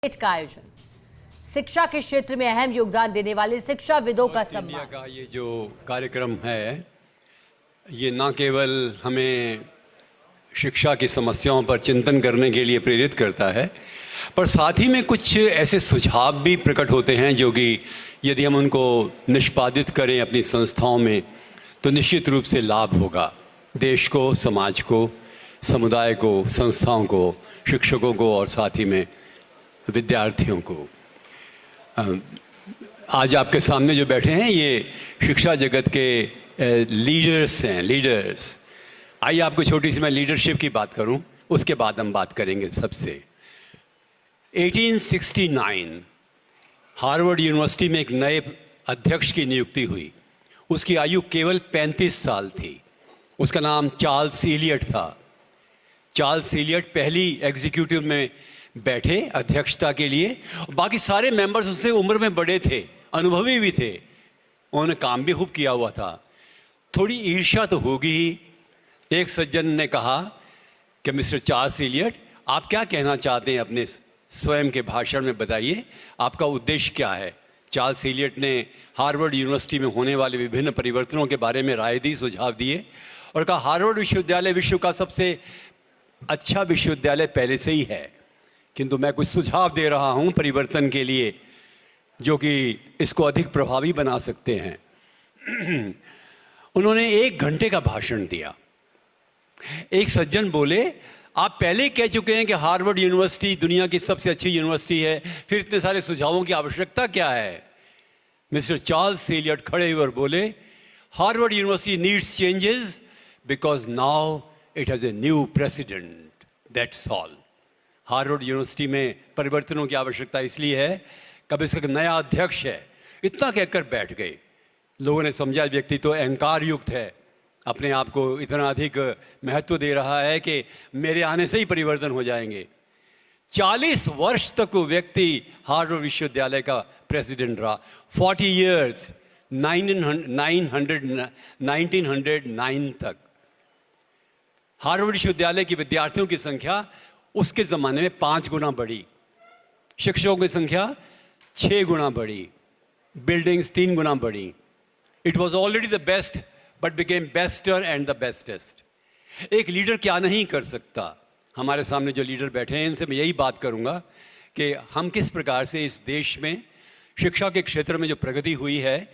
का आयोजन शिक्षा के क्षेत्र में अहम योगदान देने वाले शिक्षाविदों का सम्मान। का ये जो कार्यक्रम है ये न केवल हमें शिक्षा की समस्याओं पर चिंतन करने के लिए प्रेरित करता है, पर साथ ही में कुछ ऐसे सुझाव भी प्रकट होते हैं जो कि यदि हम उनको निष्पादित करें अपनी संस्थाओं में तो निश्चित रूप से लाभ होगा देश को, समाज को, समुदाय को, संस्थाओं को, शिक्षकों को और साथ ही में विद्यार्थियों को। आज आपके सामने जो बैठे हैं ये शिक्षा जगत के लीडर्स हैं, लीडर्स। आइए आपको छोटी सी मैं लीडरशिप की बात करूं, उसके बाद हम बात करेंगे सबसे। 1869 हार्वर्ड यूनिवर्सिटी में एक नए अध्यक्ष की नियुक्ति हुई। उसकी आयु केवल 35 साल थी। उसका नाम चार्ल्स इलियट था। चार्ल्स इलियट पहली एग्जीक्यूटिव में बैठे अध्यक्षता के लिए। बाकी सारे मेंबर्स उससे उम्र में बड़े थे, अनुभवी भी थे, उन्होंने काम भी खूब किया हुआ था। थोड़ी ईर्ष्या तो होगी ही। एक सज्जन ने कहा कि मिस्टर चार्ल्स इलियट, आप क्या कहना चाहते हैं अपने स्वयं के भाषण में, बताइए आपका उद्देश्य क्या है। चार्ल्स इलियट ने हार्वर्ड यूनिवर्सिटी में होने वाले विभिन्न परिवर्तनों के बारे में राय दी, सुझाव दिए और कहा हार्वर्ड विश्वविद्यालय विश्व का सबसे अच्छा विश्वविद्यालय पहले से ही है, किंतु मैं कुछ सुझाव दे रहा हूं परिवर्तन के लिए जो कि इसको अधिक प्रभावी बना सकते हैं। उन्होंने 1 घंटे का भाषण दिया। एक सज्जन बोले, आप पहले कह चुके हैं कि हार्वर्ड यूनिवर्सिटी दुनिया की सबसे अच्छी यूनिवर्सिटी है, फिर इतने सारे सुझावों की आवश्यकता क्या है। मिस्टर चार्ल्स इलियट खड़े हुए और बोले, Harvard university needs changes because now it has a new president, that's all. Harvard university में परिवर्तनों की आवश्यकता इसलिए है कब इसका नया अध्यक्ष है। इतना कहकर बैठ गए। लोगों ने समझा व्यक्ति तो अहंकार युक्त है, अपने आप को इतना अधिक महत्व दे रहा है कि मेरे आने से ही परिवर्तन हो जाएंगे। 40 वर्ष तक वो व्यक्ति हार्वर्ड विश्वविद्यालय का प्रेसिडेंट रहा। 40 ईयर्स, 1909 तक। हार्वर्ड विश्वविद्यालय की विद्यार्थियों की संख्या उसके ज़माने में 5 गुना बढ़ी, शिक्षकों की संख्या 6 गुना बढ़ी, बिल्डिंग्स 3 गुना बढ़ी। It was already the best but became bester and the bestest. एक लीडर क्या नहीं कर सकता। हमारे सामने जो लीडर बैठे हैं इनसे मैं यही बात करूंगा कि हम किस प्रकार से इस देश में शिक्षा के क्षेत्र में जो प्रगति हुई है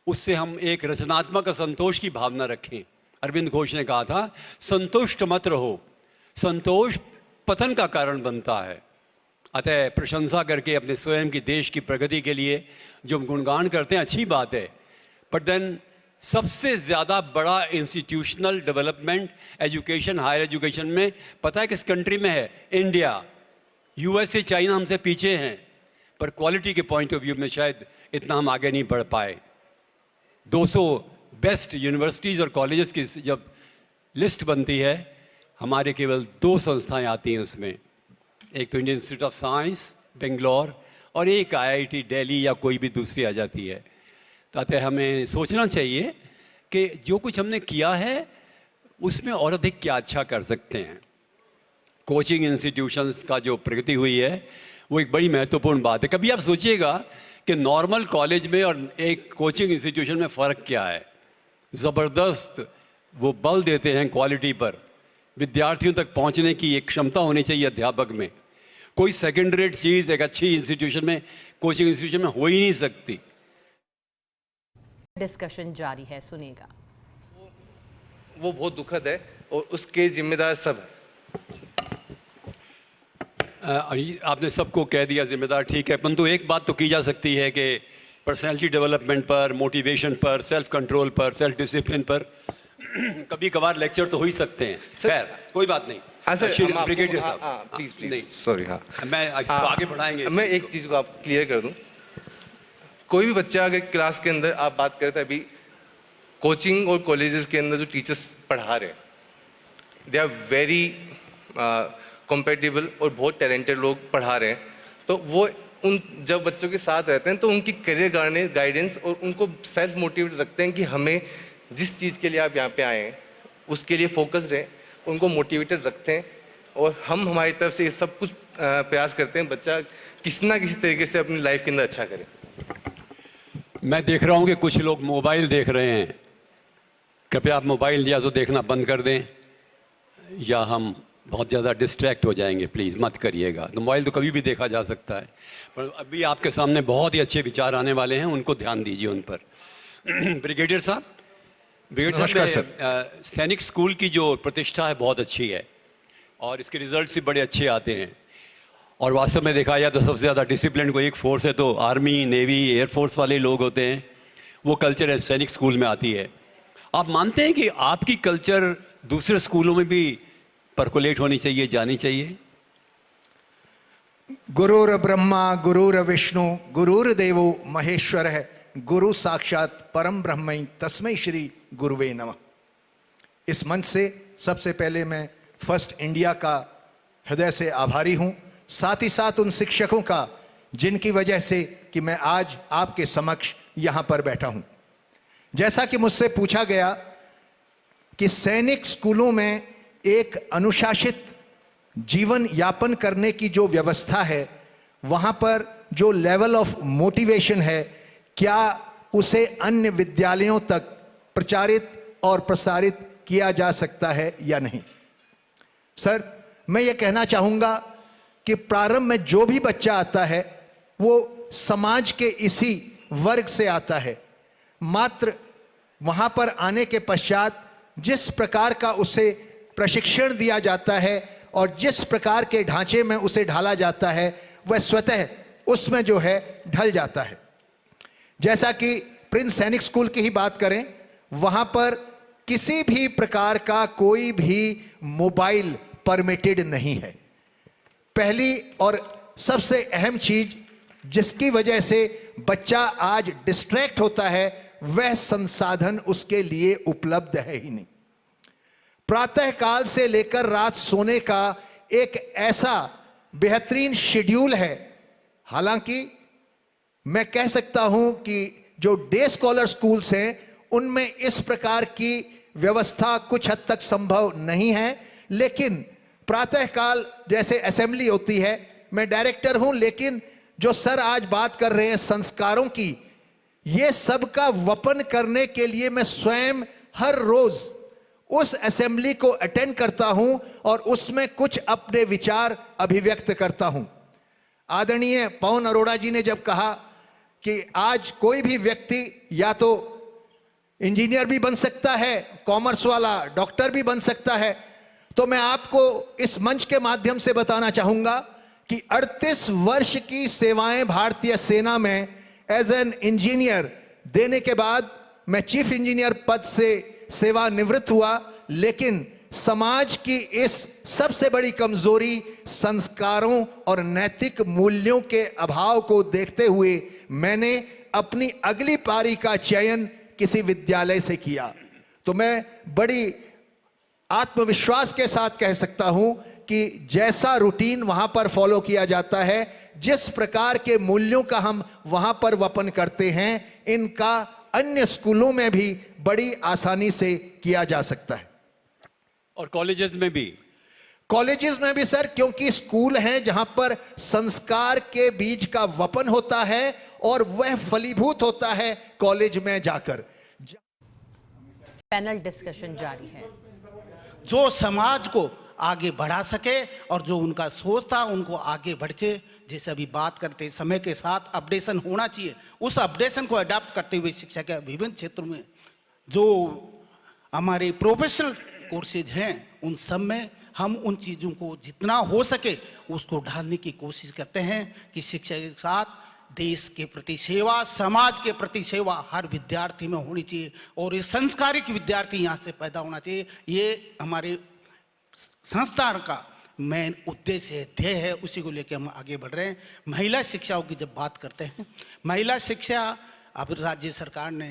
उससे हम एक रचनात्मक संतोष की भावना रखें। अरविंद घोष ने कहा था, संतुष्ट मत रहो, संतोष पतन का कारण बनता है। अतः प्रशंसा करके अपने स्वयं की देश की प्रगति के लिए जो गुणगान करते हैं अच्छी बात है, बट देन सबसे ज़्यादा बड़ा institutional development education, higher education में पता है किस कंट्री में है? इंडिया। यूएसए, चाइना हमसे पीछे हैं, पर क्वालिटी के पॉइंट ऑफ व्यू में शायद इतना हम आगे नहीं बढ़ पाए। 200 बेस्ट यूनिवर्सिटीज़ और कॉलेजेस की जब लिस्ट बनती है, हमारे केवल 2 संस्थाएं आती हैं उसमें। एक तो Indian institute of science Bangalore और एक आईआईटी दिल्ली या कोई भी दूसरी आ जाती है। तो अतः हमें सोचना चाहिए कि जो कुछ हमने किया है उसमें और अधिक क्या अच्छा कर सकते हैं। कोचिंग इंस्टीट्यूशंस का जो प्रगति हुई है वो एक बड़ी महत्वपूर्ण बात है। कभी आप सोचिएगा कि नॉर्मल कॉलेज में और एक कोचिंग इंस्टीट्यूशन में फ़र्क क्या है। ज़बरदस्त वो बल देते हैं क्वालिटी पर। विद्यार्थियों तक पहुंचने की एक क्षमता होनी चाहिए अध्यापक में। कोई सेकेंड रेट चीज़ एक अच्छी इंस्टीट्यूशन में, कोचिंग इंस्टीट्यूशन में हो ही नहीं सकती। डिस्कशन जारी है, सुनिएगा। वो बहुत दुखद है और उसके जिम्मेदार सब हैं। आपने सबको कह दिया जिम्मेदार, ठीक है, परंतु एक बात तो की जा सकती है कि पर्सनैलिटी डेवलपमेंट पर, मोटिवेशन पर, सेल्फ कंट्रोल पर, सेल्फ डिसिप्लिन पर कभी कभार लेक्चर तो हो ही सकते हैं। खैर कोई बात नहीं। हाँ सर, ब्रिगेडियर साहब प्लीज सॉरी। हाँ, मैं आगे बढ़ाएंगे। मैं एक चीज़ को आप क्लियर कर दूं। कोई भी बच्चा अगर क्लास के अंदर आप बात करें तो अभी कोचिंग और कॉलेजेस के अंदर जो टीचर्स पढ़ा रहे हैं दे आर वेरी कॉम्पेटिबल और बहुत टैलेंटेड लोग पढ़ा रहे हैं। तो वो उन जब बच्चों के साथ रहते हैं तो उनकी करियर गाइडेंस और उनको सेल्फ मोटिवेट रखते हैं कि हमें जिस चीज़ के लिए आप यहाँ पे आए हैं उसके लिए फोकस रहें, उनको मोटिवेटेड रखते हैं और हम हमारी तरफ से ये सब कुछ प्रयास करते हैं बच्चा किसी ना किसी तरीके से अपनी लाइफ के अंदर अच्छा करें। मैं देख रहा हूँ कि कुछ लोग मोबाइल देख रहे हैं। कृपया आप मोबाइल या तो देखना बंद कर दें या हम बहुत ज़्यादा डिस्ट्रैक्ट हो जाएंगे। प्लीज़ मत करिएगा। तो मोबाइल तो कभी भी देखा जा सकता है, पर अभी आपके सामने बहुत ही अच्छे विचार आने वाले हैं, उनको ध्यान दीजिए उन पर। ब्रिगेडियर साहब, नमस्कार सर। सैनिक स्कूल की जो प्रतिष्ठा है बहुत अच्छी है और इसके रिजल्ट भी बड़े अच्छे आते हैं। और वास्तव में देखा जाए तो सबसे ज़्यादा डिसिप्लिन को एक फोर्स है तो आर्मी, नेवी, एयरफोर्स वाले लोग होते हैं। वो कल्चर है सैनिक स्कूल में आती है। आप मानते हैं कि आपकी कल्चर दूसरे स्कूलों में भी परकोलेट होनी चाहिए, जानी चाहिए? गुरुर ब्रह्मा गुरुर विष्णु गुरुर्देवो महेश्वर है, गुरु साक्षात परम ब्रह्म तस्मै श्री गुरुवे नमः। इस मंच से सबसे पहले मैं फर्स्ट इंडिया का हृदय से आभारी हूं, साथ ही साथ उन शिक्षकों का जिनकी वजह से कि मैं आज आपके समक्ष यहां पर बैठा हूं। जैसा कि मुझसे पूछा गया कि सैनिक स्कूलों में एक अनुशासित जीवन यापन करने की जो व्यवस्था है, वहां पर जो लेवल ऑफ मोटिवेशन है, क्या उसे अन्य विद्यालयों तक प्रचारित और प्रसारित किया जा सकता है या नहीं? सर, मैं ये कहना चाहूँगा कि प्रारंभ में जो भी बच्चा आता है वो समाज के इसी वर्ग से आता है। मात्र वहाँ पर आने के पश्चात जिस प्रकार का उसे प्रशिक्षण दिया जाता है और जिस प्रकार के ढांचे में उसे ढाला जाता है, वह स्वतः उसमें जो है ढल जाता है। जैसा कि प्रिंस सैनिक स्कूल की ही बात करें, वहाँ पर किसी भी प्रकार का कोई भी मोबाइल परमिटेड नहीं है। पहली और सबसे अहम चीज जिसकी वजह से बच्चा आज डिस्ट्रैक्ट होता है, वह संसाधन उसके लिए उपलब्ध है ही नहीं। प्रातः काल से लेकर रात सोने का एक ऐसा बेहतरीन शेड्यूल है। हालांकि मैं कह सकता हूं कि जो डे स्कॉलर स्कूल्स हैं उनमें इस प्रकार की व्यवस्था कुछ हद तक संभव नहीं है, लेकिन प्रातःकाल जैसे असेंबली होती है, मैं डायरेक्टर हूं, लेकिन जो सर आज बात कर रहे हैं संस्कारों की, ये सब का वपन करने के लिए मैं स्वयं हर रोज उस असेंबली को अटेंड करता हूं और उसमें कुछ अपने विचार अभिव्यक्त करता हूं। आदरणीय पवन अरोड़ा जी ने जब कहा कि आज कोई भी व्यक्ति या तो इंजीनियर भी बन सकता है, कॉमर्स वाला डॉक्टर भी बन सकता है, तो मैं आपको इस मंच के माध्यम से बताना चाहूंगा कि 38 वर्ष की सेवाएं भारतीय सेना में एज एन इंजीनियर देने के बाद मैं चीफ इंजीनियर पद से सेवानिवृत्त हुआ, लेकिन समाज की इस सबसे बड़ी कमजोरी संस्कारों और नैतिक मूल्यों के अभाव को देखते हुए मैंने अपनी अगली पारी का चयन किसी विद्यालय से किया। तो मैं बड़ी आत्मविश्वास के साथ कह सकता हूं कि जैसा रूटीन वहां पर फॉलो किया जाता है, जिस प्रकार के मूल्यों का हम वहां पर वपन करते हैं, इनका अन्य स्कूलों में भी बड़ी आसानी से किया जा सकता है। और कॉलेजेस में भी? कॉलेजेस में भी सर, क्योंकि स्कूल हैं जहां पर संस्कार के बीज का वपन होता है और वह फलीभूत होता है कॉलेज में जाकर। पैनल डिस्कशन जारी है। जो समाज को आगे बढ़ा सके और जो उनका सोच था उनको आगे बढ़ के, जैसे अभी बात करते समय के साथ अपडेशन होना चाहिए, उस अपडेशन को अडॉप्ट करते हुए शिक्षा के विभिन्न क्षेत्रों में जो हमारे प्रोफेशनल कोर्सेज हैं उन सब में हम उन चीज़ों को जितना हो सके उसको ढालने की कोशिश करते हैं कि शिक्षा के साथ देश के प्रति सेवा, समाज के प्रति सेवा हर विद्यार्थी में होनी चाहिए और ये संस्कारिक विद्यार्थी यहाँ से पैदा होना चाहिए। ये हमारे संस्थान का मेन उद्देश्य है, ध्येय है, उसी को लेकर हम आगे बढ़ रहे हैं। महिला शिक्षाओं की जब बात करते हैं, महिला शिक्षा अब राज्य सरकार ने,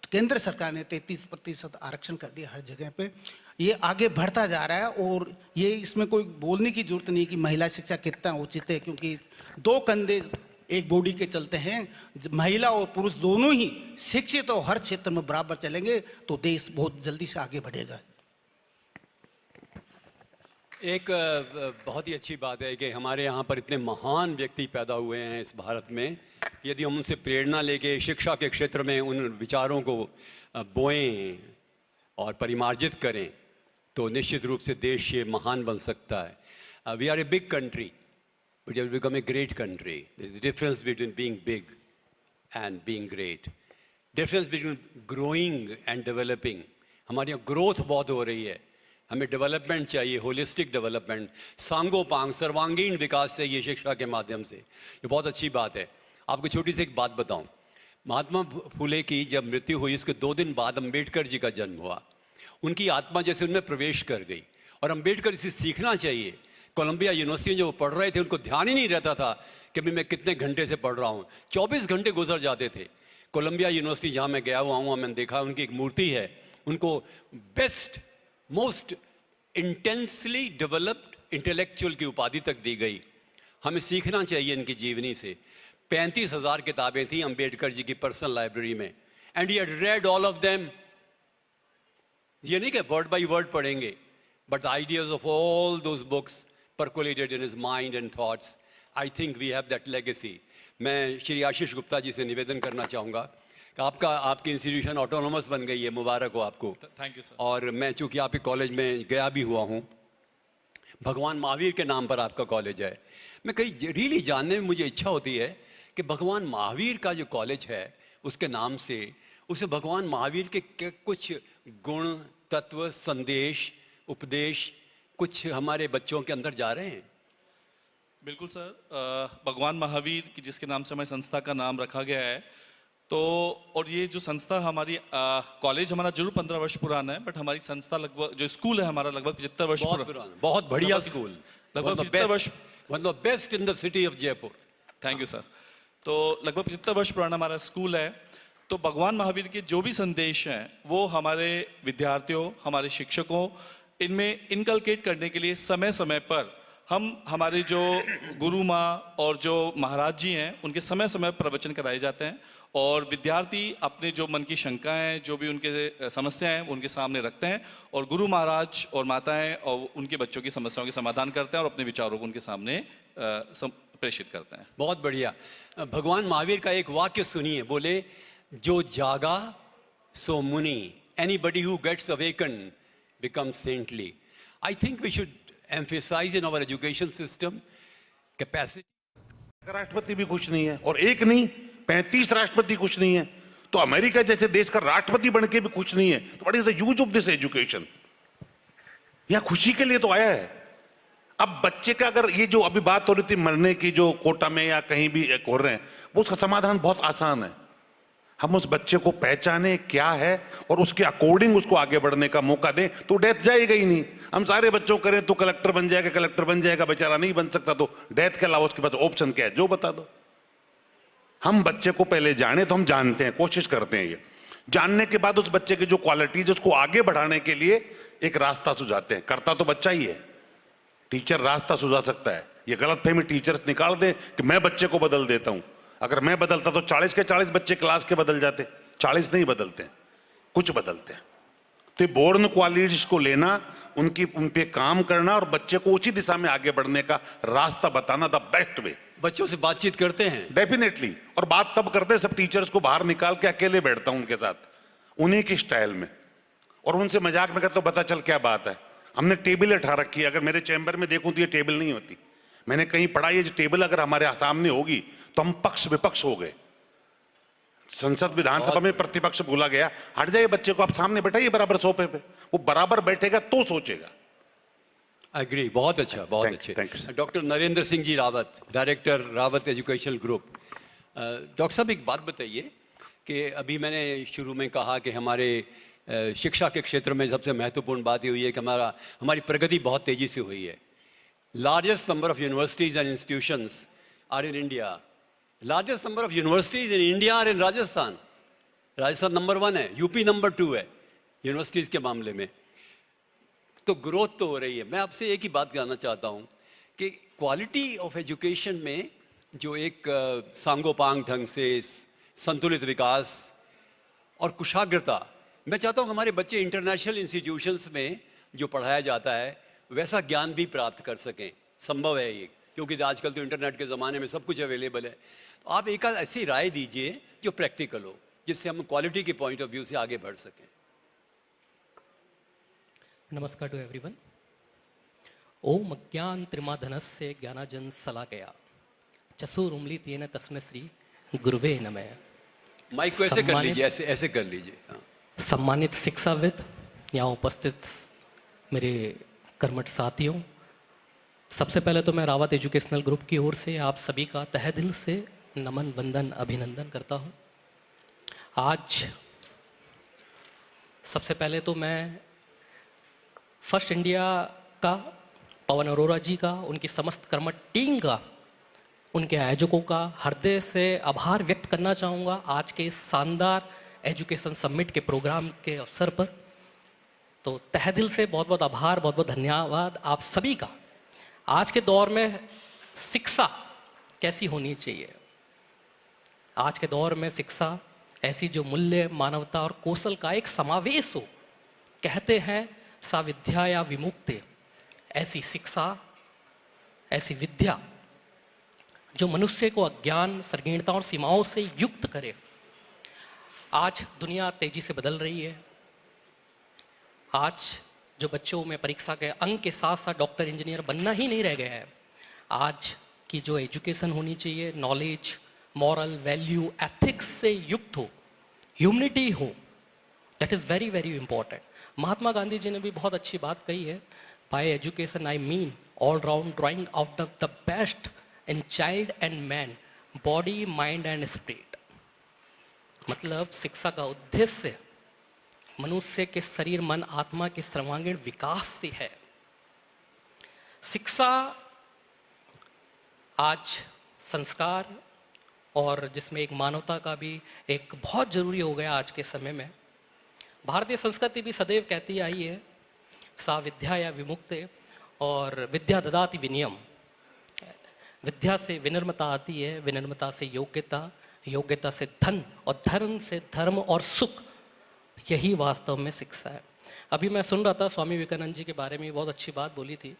केंद्र सरकार ने 33% आरक्षण कर दिया हर जगह पे। ये आगे बढ़ता जा रहा है और ये इसमें कोई बोलने की जरूरत नहीं कि महिला शिक्षा कितना उचित है, क्योंकि दो कंधे एक बॉडी के चलते हैं। महिला और पुरुष दोनों ही शिक्षित और हर क्षेत्र में बराबर चलेंगे तो देश बहुत जल्दी से आगे बढ़ेगा। एक बहुत ही अच्छी बात है कि हमारे यहाँ पर इतने महान व्यक्ति पैदा हुए हैं इस भारत में। यदि हम उनसे प्रेरणा लेके शिक्षा के क्षेत्र में उन विचारों को बोएं और परिमार्जित करें तो निश्चित रूप से देश ये महान बन सकता है। We are a big country but we have become a great country. There is difference between being big and being great, difference between growing and developing. हमारे यहाँ ग्रोथ बहुत हो रही है, हमें डेवलपमेंट चाहिए, होलिस्टिक डेवलपमेंट, सांगोपांग सर्वांगीण विकास चाहिए शिक्षा के माध्यम से। ये बहुत अच्छी बात है। आपको छोटी सी एक बात बताऊं, महात्मा फुले की जब मृत्यु हुई उसके 2 दिन बाद अम्बेडकर जी का जन्म हुआ। उनकी आत्मा जैसे उनमें प्रवेश कर गई और अम्बेडकर इसे सीखना चाहिए। कोलंबिया यूनिवर्सिटी में जो वो पढ़ रहे थे उनको ध्यान ही नहीं रहता था कि मैं कितने घंटे से पढ़ रहा हूँ। 24 घंटे गुजर जाते थे। कोलंबिया यूनिवर्सिटी जहाँ मैं गया हुआ हूँ, मैंने देखा उनकी एक मूर्ति है, उनको best most intensely developed intellectual की उपाधि तक दी गई। हमें सीखना चाहिए इनकी जीवनी से। 35,000 किताबें थी अंबेडकर जी की पर्सनल लाइब्रेरी में, and he had read all of them. ये नहीं कि वर्ड बाय वर्ड पढ़ेंगे, but ideas of all those books percolated in his mind and thoughts. I think we have that legacy. मैं श्री आशीष गुप्ता जी से निवेदन करना चाहूँगा कि आपकी इंस्टीट्यूशन ऑटोनोमस बन गई है, मुबारक हो आपको। Thank you sir. और मैं चूँकि आपके कॉलेज में गया भी हुआ हूँ, भगवान महावीर के नाम पर आपका कॉलेज है। मैं कहीं रियली जानने में मुझे इच्छा होती है कि भगवान महावीर का जो कॉलेज है उसके नाम से उसे भगवान महावीर के कुछ गुण तत्व संदेश उपदेश कुछ हमारे बच्चों के अंदर जा रहे हैं। बिल्कुल सर, भगवान महावीर की जिसके नाम से हमारी संस्था का नाम रखा गया है, तो और ये जो संस्था हमारी कॉलेज हमारा जरूर 15 वर्ष पुराना है, बट हमारी संस्था लगभग जो स्कूल है हमारा लगभग 75 वर्ष पुराना। बहुत बढ़िया स्कूल, लगभग 75 वर्ष, मतलब best in the city of Jaipur. Thank you sir. तो लगभग 75 वर्ष पुराना हमारा स्कूल है। तो भगवान महावीर के जो भी संदेश हैं वो हमारे विद्यार्थियों, हमारे शिक्षकों इनमें इनकलकेट करने के लिए समय समय पर हम हमारे जो गुरु माँ और जो महाराज जी हैं उनके समय समय पर प्रवचन कराए जाते हैं, और विद्यार्थी अपने जो मन की शंकाएं, जो भी उनके समस्याएं हैं वो उनके सामने रखते हैं, और गुरु महाराज और माताएं और उनके बच्चों की समस्याओं के समाधान करते हैं और अपने विचारों को उनके सामने प्रेषित करते हैं। बहुत बढ़िया। भगवान महावीर का एक वाक्य सुनिए, बोले जो जागा सो मुनि, anybody who gets awaken becomes saintly. I think we should emphasize in our education system capacity. राष्ट्रपति भी खुश नहीं है, और एक नहीं 35 राष्ट्रपति खुश नहीं है, तो अमेरिका जैसे देश का राष्ट्रपति बन के भी खुश नहीं है, तो what is the use of this education? यह खुशी के लिए तो आया है। अब बच्चे का अगर ये जो अभी बात हो रही थी मरने की, जो कोटा में या कहीं भी हो रहे हैं, वो उसका समाधान बहुत आसान है। हम उस बच्चे को पहचाने क्या है और उसके अकॉर्डिंग उसको आगे बढ़ने का मौका दें, तो डेथ जाएगा ही नहीं। हम सारे बच्चों को करें तो कलेक्टर बन जाएगा, बेचारा नहीं बन सकता, तो डेथ के अलावा उसके पास ऑप्शन क्या है, जो बता दो। हम बच्चे को पहले जाने, तो हम जानते हैं, कोशिश करते हैं, ये जानने के बाद उस बच्चे की जो क्वालिटीज उसको आगे बढ़ाने के लिए एक रास्ता सुझाते हैं। करता तो बच्चा ही है, टीचर रास्ता सुझा सकता है। ये गलतफहमी टीचर्स निकाल दें कि मैं बच्चे को बदल देता हूं। अगर मैं बदलता तो 40 के 40 बच्चे क्लास के बदल जाते। 40 नहीं बदलते, कुछ बदलते हैं। तो बोर्न क्वालिटीज को लेना, उन पे काम करना और बच्चे को उसी दिशा में आगे बढ़ने का रास्ता बताना, द बेस्ट वे। बच्चों से बातचीत करते हैं डेफिनेटली, और बात तब करते हैं सब टीचर्स को बाहर निकाल के अकेले बैठता हूं उनके साथ, उन्हीं की स्टाइल में, और उनसे मजाक में कहता हूं बता चल क्या बात है। हमने टेबल उठा रखी है, अगर मेरे चैम्बर में देखूं तो ये टेबल नहीं होती। मैंने कहीं पढ़ा ये टेबल अगर हमारे सामने होगी तो हम पक्ष विपक्ष हो गए। संसद विधानसभा में प्रतिपक्ष बोला गया, हट जाइए बच्चे को आप सामने बैठाइए बराबर सोफे पे, वो बराबर बैठेगा तो सोचेगा। एग्री, बहुत अच्छा, बहुत अच्छे। Doctor Narendra Singh ji Rawat, director Rawat educational group. Doctor साहब एक बात बताइए कि अभी मैंने शुरू में कहा कि हमारे शिक्षा के क्षेत्र में सबसे महत्वपूर्ण बात ये हुई है कि हमारी प्रगति बहुत तेजी से हुई है। Largest number of universities and institutions are in India. Largest number of universities in India are in Rajasthan. Rajasthan number 1 है, यूपी नंबर 2 है यूनिवर्सिटीज के मामले में। तो ग्रोथ तो हो रही है। मैं आपसे एक ही बात कहना चाहता हूँ कि क्वालिटी ऑफ एजुकेशन में जो एक सांगोपांग ढंग से संतुलित विकास और कुशाग्रता, मैं चाहता हूँ हमारे बच्चे इंटरनेशनल इंस्टीट्यूशंस में जो पढ़ाया जाता है वैसा ज्ञान भी प्राप्त कर सकें। संभव है ये, क्योंकि आजकल तो इंटरनेट के ज़माने में सब कुछ अवेलेबल है। तो आप एक ऐसी राय दीजिए जो प्रैक्टिकल हो, जिससे हम क्वालिटी के पॉइंट ऑफ व्यू से आगे बढ़ सकें। नमस्कार टू एवरीवन। ओम अज्ञान त्रिमाधनस्य ज्ञानाजन सलाकया चसुरुम्लितेन तस्मै श्री गुरुवे नमः। माइक को ऐसे कर लीजिए, ऐसे ऐसे कर लीजिए। हाँ। सम्मानित शिक्षाविद, यहाँ उपस्थित मेरे कर्मठ साथियों, सबसे पहले तो मैं रावत एजुकेशनल ग्रुप की ओर से आप सभी का तहे दिल से नमन, वंदन, अभिनंदन करता हूँ। आज सबसे पहले तो मैं फर्स्ट इंडिया का, पवन अरोरा जी का, उनकी समस्त कर्मठ टीम का, उनके आयोजकों का हृदय से आभार व्यक्त करना चाहूँगा आज के इस शानदार एजुकेशन समिट के प्रोग्राम के अवसर पर। तो तहे दिल से बहुत बहुत आभार, बहुत बहुत धन्यवाद आप सभी का। आज के दौर में शिक्षा कैसी होनी चाहिए? आज के दौर में शिक्षा ऐसी जो मूल्य, मानवता और कौशल का एक समावेश हो। कहते हैं सा विद्या या विमुक्ति, ऐसी शिक्षा, ऐसी विद्या जो मनुष्य को अज्ञान, संकीर्णता और सीमाओं से युक्त करे। आज दुनिया तेजी से बदल रही है। आज जो बच्चों में परीक्षा के अंक के साथ साथ डॉक्टर, इंजीनियर बनना ही नहीं रह गया है। आज की जो एजुकेशन होनी चाहिए, नॉलेज, मॉरल वैल्यू, एथिक्स से युक्त हो, ह्यूमनिटी हो, that is very very important. Mahatma Gandhi ji ने भी बहुत अच्छी बात कही है, by education I mean all round drawing out of the best in child and man, body, mind and spirit. मतलब शिक्षा का उद्देश्य मनुष्य के शरीर, मन, आत्मा के सर्वांगीण विकास से है। शिक्षा आज संस्कार और जिसमें एक मानवता का भी एक बहुत जरूरी हो गया आज के समय में। भारतीय संस्कृति भी सदैव कहती आई है सा विद्या या विमुक्ति, और विद्या ददाति विनयम। विद्या से विनम्रता आती है, विनम्रता से योग्यता, योग्यता से धन, और धर्म से धर्म और सुख। यही वास्तव में शिक्षा है। अभी मैं सुन रहा था, स्वामी विवेकानंद जी के बारे में बहुत अच्छी बात बोली थी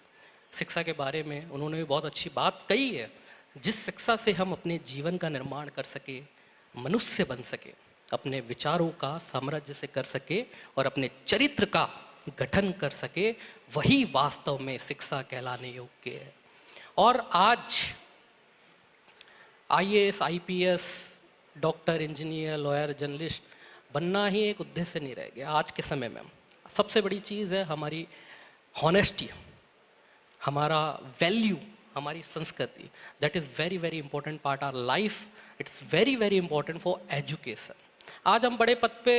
शिक्षा के बारे में। उन्होंने भी बहुत अच्छी बात कही है, जिस शिक्षा से हम अपने जीवन का निर्माण कर सके, मनुष्य बन सके, अपने विचारों का साम्राज्य से कर सके और अपने चरित्र का गठन कर सके, वही वास्तव में शिक्षा कहलाने योग्य है। और आज IAS, IPS, doctor, engineer, lawyer, journalist बनना ही एक उद्देश्य नहीं रह गया। आज के समय में सबसे बड़ी चीज़ है हमारी हॉनेस्टी, हमारा वैल्यू, हमारी संस्कृति। That is very very important part our life. It's very very important for education. आज हम बड़े पद पे,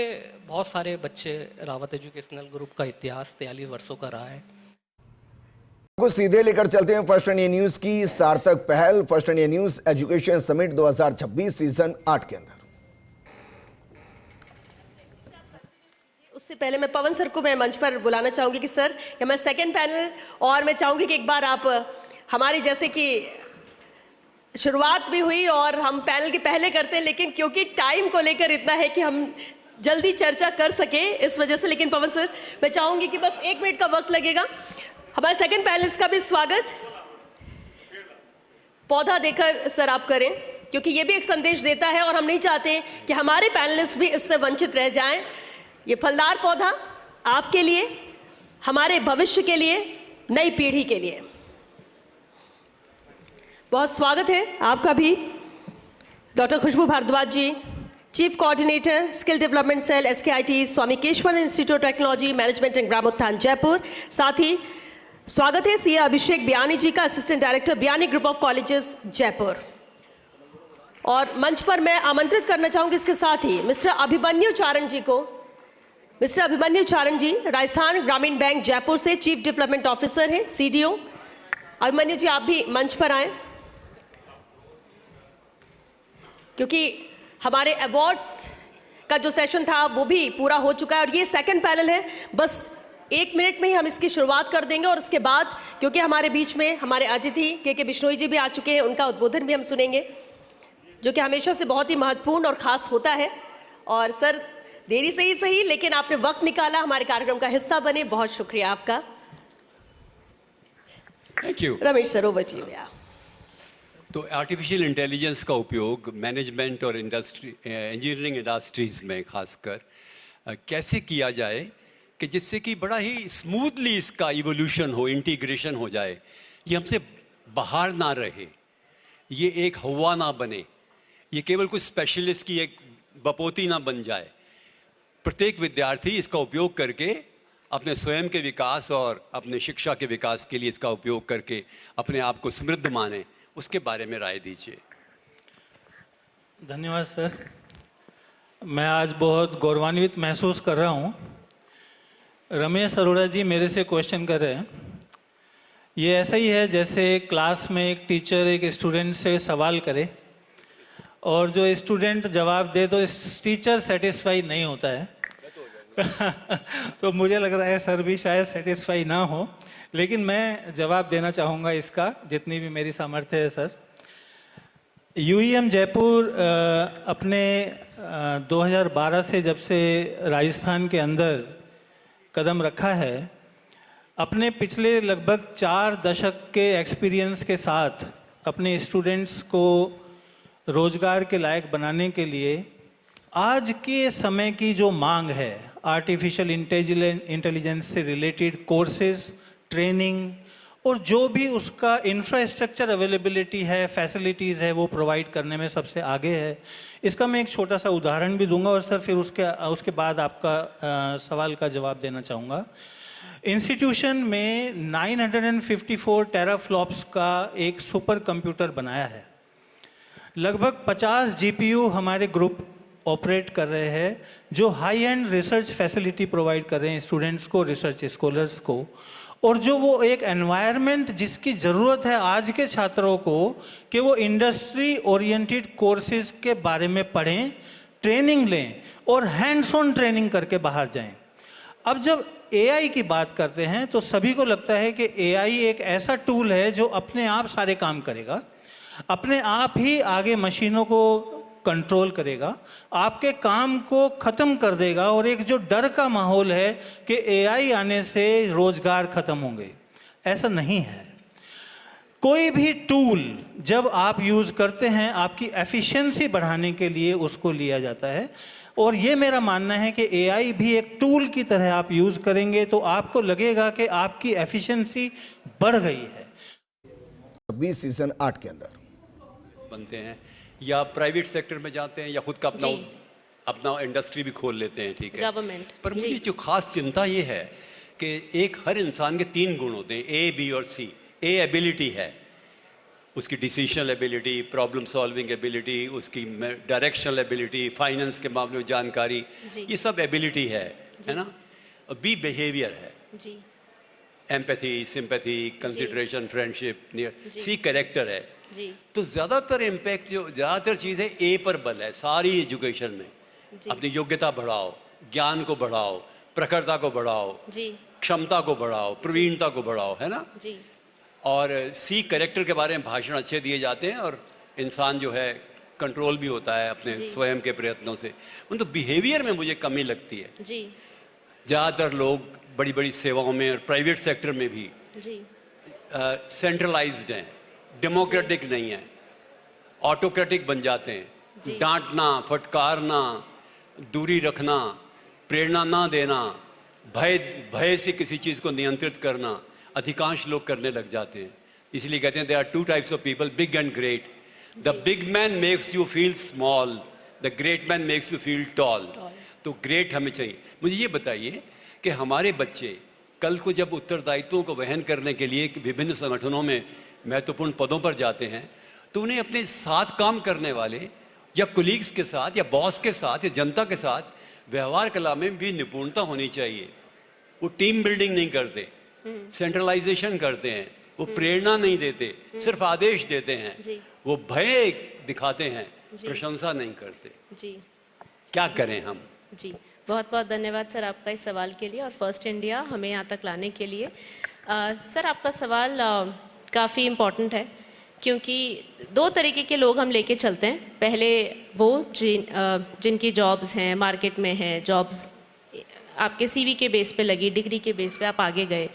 बहुत सारे बच्चे, रावत एजुकेशनल ग्रुप का इतिहास 43 वर्षों का रहा है। को सीधे लेकर चलते हैं फर्स्ट इंडिया न्यूज की सार्थक पहल, first India news education summit 2026 season 8 के अंदर। उससे पहले मैं पवन सर को मैं मंच पर बुलाना चाहूंगी कि सर, या मैं सेकंड पैनल, और मैं चाहूंगी कि एक बार आप हमारी, जैसे कि शुरुआत भी हुई और हम पैनल के पहले करते हैं, लेकिन क्योंकि टाइम को लेकर इतना है कि हम जल्दी चर्चा कर सके, इस वजह से। लेकिन पवन सर, मैं चाहूंगी कि बस 1 मिनट का वक्त लगेगा। हमारे सेकंड पैनलिस्ट का भी स्वागत पौधा देकर सर आप करें, क्योंकि ये भी एक संदेश देता है और हम नहीं चाहते कि हमारे पैनलिस्ट भी इससे वंचित रह जाएं। ये फलदार पौधा आपके लिए, हमारे भविष्य के लिए, नई पीढ़ी के लिए। बहुत स्वागत है आपका भी। Doctor Khushboo Bhardwaj ji, chief coordinator, skill development cell, SKIT, Swami Keshvanand institute of technology, management and Gramothan, Jaipur. साथ ही स्वागत है CA अभिषेक बियानी जी का, assistant director, Biyani group of colleges, Jaipur. और मंच पर मैं आमंत्रित करना चाहूंगी इसके साथ ही मिस्टर अभिमन्यु चारण जी को। मिस्टर अभिमन्यु चारण जी राजस्थान ग्रामीण बैंक जयपुर से चीफ डेवलपमेंट ऑफिसर हैं, CDO। अभिमन्यु जी, आप भी मंच पर आए, क्योंकि हमारे अवार्ड्स का जो सेशन था वो भी पूरा हो चुका है और ये सेकंड पैनल है। बस 1 मिनट में ही हम इसकी शुरुआत कर देंगे और उसके बाद, क्योंकि हमारे बीच में हमारे अतिथि के बिश्नोई जी भी आ चुके हैं, उनका उद्बोधन भी हम सुनेंगे, जो कि हमेशा से बहुत ही महत्वपूर्ण और ख़ास होता है। और सर, देरी से ही सही, लेकिन आपने वक्त निकाला, हमारे कार्यक्रम का हिस्सा बने, बहुत शुक्रिया आपका। Thank you. Ramesh sir, over to you. तो आर्टिफिशियल इंटेलिजेंस का उपयोग मैनेजमेंट और इंजीनियरिंग इंडस्ट्रीज़ में खासकर कैसे किया जाए कि जिससे कि बड़ा ही स्मूथली इसका इवोल्यूशन हो, इंटीग्रेशन हो जाए, ये हमसे बाहर ना रहे, ये एक हवा ना बने, ये केवल कुछ स्पेशलिस्ट की एक बपोती ना बन जाए। प्रत्येक विद्यार्थी इसका उपयोग करके अपने स्वयं के विकास और अपने शिक्षा के विकास के लिए इसका उपयोग करके अपने आप को समृद्ध माने, उसके बारे में राय दीजिए। धन्यवाद सर। मैं आज बहुत गौरवान्वित महसूस कर रहा हूँ। रमेश अरोड़ा जी मेरे से क्वेश्चन कर रहे हैं। ये ऐसा ही है जैसे क्लास में एक टीचर एक स्टूडेंट से सवाल करे और जो स्टूडेंट जवाब दे तो टीचर सेटिस्फाई नहीं होता है। तो मुझे लग रहा है सर भी शायद सेटिस्फाई ना हो, लेकिन मैं जवाब देना चाहूँगा इसका जितनी भी मेरी सामर्थ्य है सर। यूईएम जयपुर अपने 2012 से जब से राजस्थान के अंदर कदम रखा है, अपने पिछले लगभग 4 दशक के एक्सपीरियंस के साथ अपने स्टूडेंट्स को रोजगार के लायक बनाने के लिए आज के समय की जो मांग है, आर्टिफिशियल इंटेलिजेंस से रिलेटेड कोर्सेज, ट्रेनिंग और जो भी उसका इंफ्रास्ट्रक्चर अवेलेबिलिटी है, फैसिलिटीज़ है, वो प्रोवाइड करने में सबसे आगे है। इसका मैं एक छोटा सा उदाहरण भी दूंगा और सर फिर उसके बाद आपका सवाल का जवाब देना चाहूँगा। इंस्टीट्यूशन में 954 टेराफ्लॉप्स का एक सुपर कंप्यूटर बनाया है। लगभग 50 जीपीयू हमारे ग्रुप ऑपरेट कर रहे हैं जो high and research facility provide कर रहे हैं स्टूडेंट्स को, रिसर्च स्कॉलर्स को, और जो वो एक एनवायरनमेंट जिसकी ज़रूरत है आज के छात्रों को कि वो इंडस्ट्री ओरिएंटेड कोर्सेज के बारे में पढ़ें, ट्रेनिंग लें और हैंड्स ऑन ट्रेनिंग करके बाहर जाएं। अब जब एआई की बात करते हैं तो सभी को लगता है कि एआई एक ऐसा टूल है जो अपने आप सारे काम करेगा, अपने आप ही आगे मशीनों को कंट्रोल करेगा, आपके काम को ख़त्म कर देगा, और एक जो डर का माहौल है कि एआई आने से रोज़गार ख़त्म होंगे, ऐसा नहीं है। कोई भी टूल जब आप यूज़ करते हैं आपकी एफिशिएंसी बढ़ाने के लिए उसको लिया जाता है, और ये मेरा मानना है कि एआई भी एक टूल की तरह आप यूज़ करेंगे तो आपको लगेगा कि आपकी एफिशिएंसी बढ़ गई है। 20 सीजन 8 के अंदर बनते हैं या प्राइवेट सेक्टर में जाते हैं या खुद का अपना इंडस्ट्री भी खोल लेते हैं, ठीक है, गवर्नमेंट। पर मुझे जो खास चिंता ये है कि एक हर इंसान के 3 गुण होते हैं, ए, बी और सी। ए एबिलिटी है, उसकी decisional ability, problem solving ability, उसकी डायरेक्शनल एबिलिटी, फाइनेंस के मामले में जानकारी, ये सब एबिलिटी है ना। और बी बिहेवियर है, empathy, sympathy, consideration, friendship, near. C character है। तो ज़्यादातर इम्पैक्ट जो ज़्यादातर चीज़ है ए पर बल है सारी एजुकेशन में। अपनी योग्यता बढ़ाओ, ज्ञान को बढ़ाओ, प्रखरता को बढ़ाओ, क्षमता को बढ़ाओ, प्रवीणता को बढ़ाओ, है ना। और सी कैरेक्टर के बारे में भाषण अच्छे दिए जाते हैं और इंसान जो है कंट्रोल भी होता है अपने स्वयं के प्रयत्नों से। तो बिहेवियर में मुझे कमी लगती है। ज़्यादातर लोग बड़ी बड़ी सेवाओं में और प्राइवेट सेक्टर में भी सेंट्रलाइज्ड हैं, डेमोक्रेटिक नहीं है, ऑटोक्रेटिक बन जाते हैं। डांटना, फटकारना, दूरी रखना, प्रेरणा ना देना, भय से किसी चीज़ को नियंत्रित करना अधिकांश लोग करने लग जाते हैं। इसलिए कहते हैं there are 2 types of people, big and great. The big man makes you feel small, the great man makes you feel tall. तो ग्रेट हमें चाहिए। मुझे ये बताइए कि हमारे बच्चे कल को जब उत्तरदायित्वों को वहन करने के लिए विभिन्न संगठनों में महत्वपूर्ण पदों पर जाते हैं तो उन्हें अपने साथ काम करने वाले या कुलीग्स के साथ या बॉस के साथ या जनता के साथ व्यवहार कला में भी निपुणता होनी चाहिए। वो टीम बिल्डिंग नहीं करते, सेंट्रलाइजेशन करते हैं, वो प्रेरणा नहीं देते, सिर्फ आदेश देते हैं, वो भय दिखाते हैं, प्रशंसा नहीं करते। क्या करें हम? जी, बहुत बहुत धन्यवाद सर आपका इस सवाल के लिए और फर्स्ट इंडिया हमें यहाँ तक लाने के लिए। सर आपका सवाल काफ़ी इम्पॉर्टेंट है क्योंकि 2 तरीके के लोग हम लेके चलते हैं। पहले वो जिनकी जॉब्स हैं, मार्केट में हैं, जॉब्स आपके सीवी के बेस पे लगी, डिग्री के बेस पे आप आगे गए।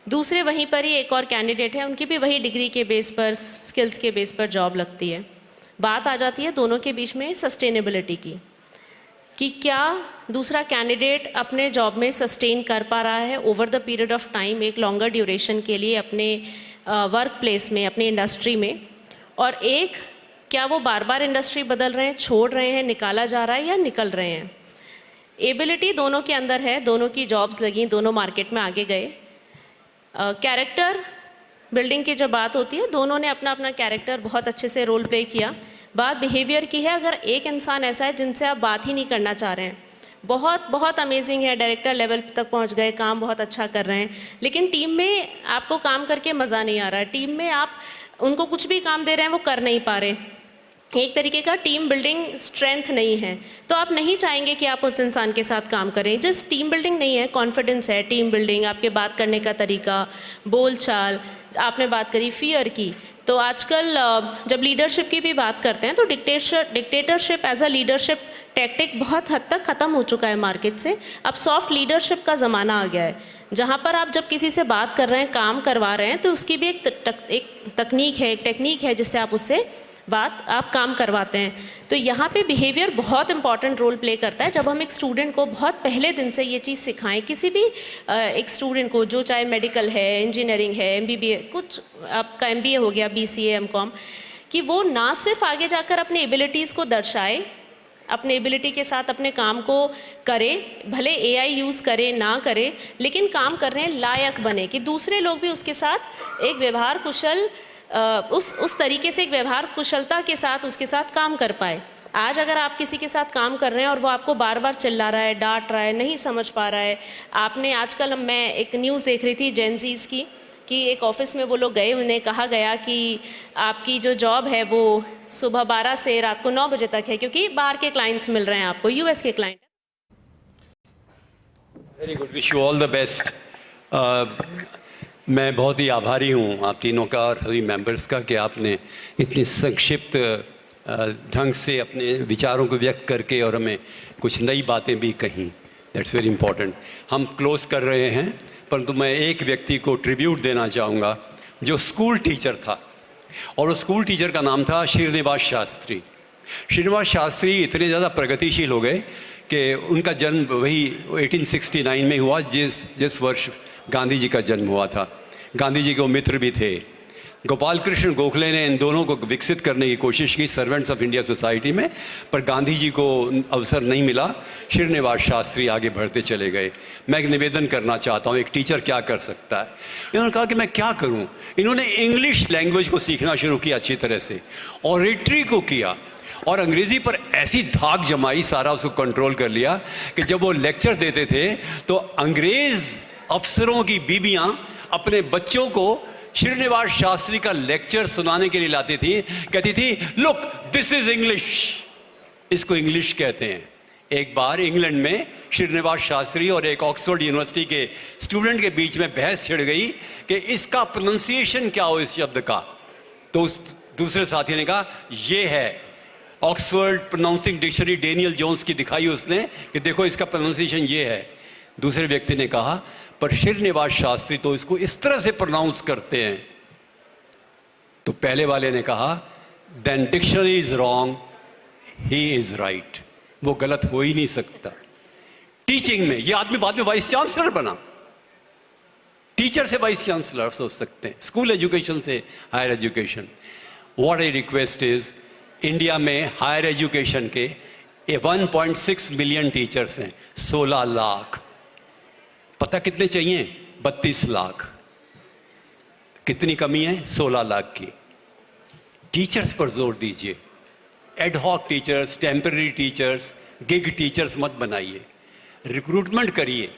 दूसरे वहीं पर ही एक और कैंडिडेट है, उनकी भी वही डिग्री के बेस पर, स्किल्स के बेस पर जॉब लगती है। बात आ जाती है दोनों के बीच में सस्टेनेबिलिटी की, कि क्या दूसरा कैंडिडेट अपने जॉब में सस्टेन कर पा रहा है over the period of time, एक लॉन्गर ड्यूरेशन के लिए अपने वर्क प्लेस में, अपनी इंडस्ट्री में, और एक क्या वो बार बार इंडस्ट्री बदल रहे हैं, छोड़ रहे हैं, निकाला जा रहा है या निकल रहे हैं। एबिलिटी दोनों के अंदर है, दोनों की जॉब्स लगी, दोनों मार्केट में आगे गए। कैरेक्टर बिल्डिंग की जब बात होती है, दोनों ने अपना अपना कैरेक्टर बहुत अच्छे से रोल प्ले किया। बात बिहेवियर की है, अगर एक इंसान ऐसा है जिनसे आप बात ही नहीं करना चाह रहे हैं, बहुत बहुत अमेजिंग है, डायरेक्टर लेवल तक पहुंच गए, काम बहुत अच्छा कर रहे हैं, लेकिन टीम में आपको काम करके मज़ा नहीं आ रहा है, टीम में आप उनको कुछ भी काम दे रहे हैं वो कर नहीं पा रहे, एक तरीके का टीम बिल्डिंग स्ट्रेंथ नहीं है, तो आप नहीं चाहेंगे कि आप उस इंसान के साथ काम करें। जस्ट टीम बिल्डिंग नहीं है, कॉन्फिडेंस है, टीम बिल्डिंग, आपके बात करने का तरीका, बोलचाल, आपने बात करी फियर की, तो आजकल जब लीडरशिप की भी बात करते हैं तो dictatorship as a leadership tactic बहुत हद तक ख़त्म हो चुका है मार्केट से। अब सॉफ्ट लीडरशिप का ज़माना आ गया है, जहाँ पर आप जब किसी से बात कर रहे हैं, काम करवा रहे हैं, तो उसकी भी एक तकनीक है, एक टेक्निक है जिससे आप उससे आप काम करवाते हैं। तो यहाँ पे बिहेवियर बहुत इंपॉर्टेंट रोल प्ले करता है। जब हम एक स्टूडेंट को बहुत पहले दिन से ये चीज़ सिखाएं, किसी भी एक स्टूडेंट को, जो चाहे मेडिकल है, इंजीनियरिंग है, MBBA, कुछ आपका MBA हो गया, BCA, MCOM, कि वो ना सिर्फ आगे जाकर अपनी एबिलिटीज़ को दर्शाए, अपने एबिलिटी के साथ अपने काम को करे, भले AI यूज़ करे ना करे, लेकिन काम करने लायक बने, कि दूसरे लोग भी उसके साथ एक व्यवहार कुशल उस तरीके से, एक व्यवहार कुशलता के साथ उसके साथ काम कर पाए। आज अगर आप किसी के साथ काम कर रहे हैं और वो आपको बार बार चिल्ला रहा है, डांट रहा है, नहीं समझ पा रहा है, आपने आजकल, मैं एक न्यूज़ देख रही थी जेनजीज़ की, कि एक ऑफिस में वो लोग गए, उन्हें कहा गया कि आपकी जो जॉब है वो सुबह 12 से रात को 9 बजे तक है, क्योंकि बाहर के क्लाइंट्स मिल रहे हैं आपको, US के client. Very good, wish you all the best. मैं बहुत ही आभारी हूँ आप तीनों का और सभी मेंबर्स का कि आपने इतनी संक्षिप्त ढंग से अपने विचारों को व्यक्त करके और हमें कुछ नई बातें भी कहीं। That's very important. हम क्लोज कर रहे हैं, परंतु मैं एक व्यक्ति को ट्रिब्यूट देना चाहूँगा जो स्कूल टीचर था, और उस स्कूल टीचर का नाम था श्रीनिवास शास्त्री। श्रीनिवास शास्त्री इतने ज़्यादा प्रगतिशील हो गए कि उनका जन्म वही 1869 में हुआ, जिस वर्ष गांधी जी का जन्म हुआ था। गांधी जी के वो मित्र भी थे। गोपाल कृष्ण गोखले ने इन दोनों को विकसित करने की कोशिश की सर्वेंट्स ऑफ इंडिया सोसाइटी में, पर गांधी जी को अवसर नहीं मिला। श्रीनिवास शास्त्री आगे बढ़ते चले गए। मैं एक निवेदन करना चाहता हूँ, एक टीचर क्या कर सकता है। इन्होंने कहा कि मैं क्या करूँ। इन्होंने इंग्लिश लैंग्वेज को सीखना शुरू किया अच्छी तरह से, ऑरेटरी को किया, और अंग्रेज़ी पर ऐसी धाक जमाई, सारा उसको कंट्रोल कर लिया कि जब वो लेक्चर देते थे तो अंग्रेज़ अफसरों की बीबियां अपने बच्चों को श्रीनिवास शास्त्री का लेक्चर सुनाने के लिए लाती थी, कहती थी लुक दिस इज इंग्लिश, इसको इंग्लिश कहते हैं। एक बार इंग्लैंड में श्रीनिवास शास्त्री और एक ऑक्सफोर्ड यूनिवर्सिटी के स्टूडेंट के बीच में बहस छिड़ गई कि इसका प्रोनाउंसिएशन क्या हो इस शब्द का। तो उस दूसरे साथी ने कहा ये है Oxford pronouncing dictionary, Daniel Jones की दिखाई उसने कि देखो इसका प्रोनाउंसिएशन ये है। दूसरे व्यक्ति ने कहा पर श्रीनिवास शास्त्री तो इसको इस तरह से प्रोनाउंस करते हैं। तो पहले वाले ने कहा then dictionary is wrong, he is right. वो गलत हो ही नहीं सकता। टीचिंग में ये आदमी बाद में वाइस चांसलर बना। टीचर से वाइस चांसलर सोच सकते हैं, स्कूल एजुकेशन से higher education. What I request is, India में हायर एजुकेशन के 1.6 मिलियन टीचर्स हैं, 16 लाख। पता कितने चाहिए? 32 लाख। कितनी कमी है? 16 लाख की। टीचर्स पर जोर दीजिए। Ad hoc teachers, temporary teachers, gig teachers मत बनाइए। रिक्रूटमेंट करिए।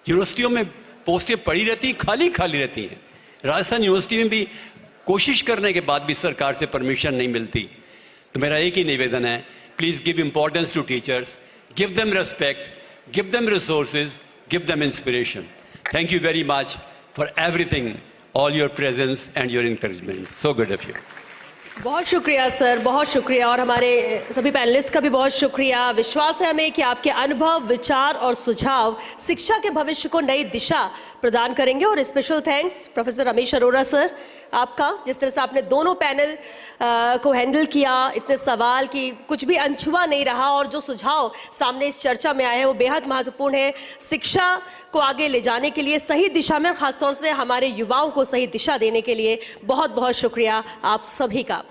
यूनिवर्सिटियों में पोस्टें पड़ी रहती, खाली रहती हैं। राजस्थान यूनिवर्सिटी में भी कोशिश करने के बाद भी सरकार से परमिशन नहीं मिलती। तो मेरा एक ही निवेदन है, please give importance to teachers, give them respect, give them resources, give them inspiration. Thank you very much for everything, all your presence and your encouragement. So good of you. बहुत शुक्रिया सर, बहुत शुक्रिया। और हमारे सभी panelist का भी बहुत शुक्रिया। विश्वास है हमें कि आपके अनुभव, विचार और सुझाव शिक्षा के भविष्य को नई दिशा प्रदान करेंगे। और special thanks professor Ramesh Arora sir आपका, जिस तरह से आपने दोनों पैनल को हैंडल किया, इतने सवाल की कुछ भी अनछुआ नहीं रहा, और जो सुझाव सामने इस चर्चा में आए हैं वो बेहद महत्वपूर्ण है शिक्षा को आगे ले जाने के लिए, सही दिशा में, खासतौर से हमारे युवाओं को सही दिशा देने के लिए। बहुत बहुत शुक्रिया आप सभी का।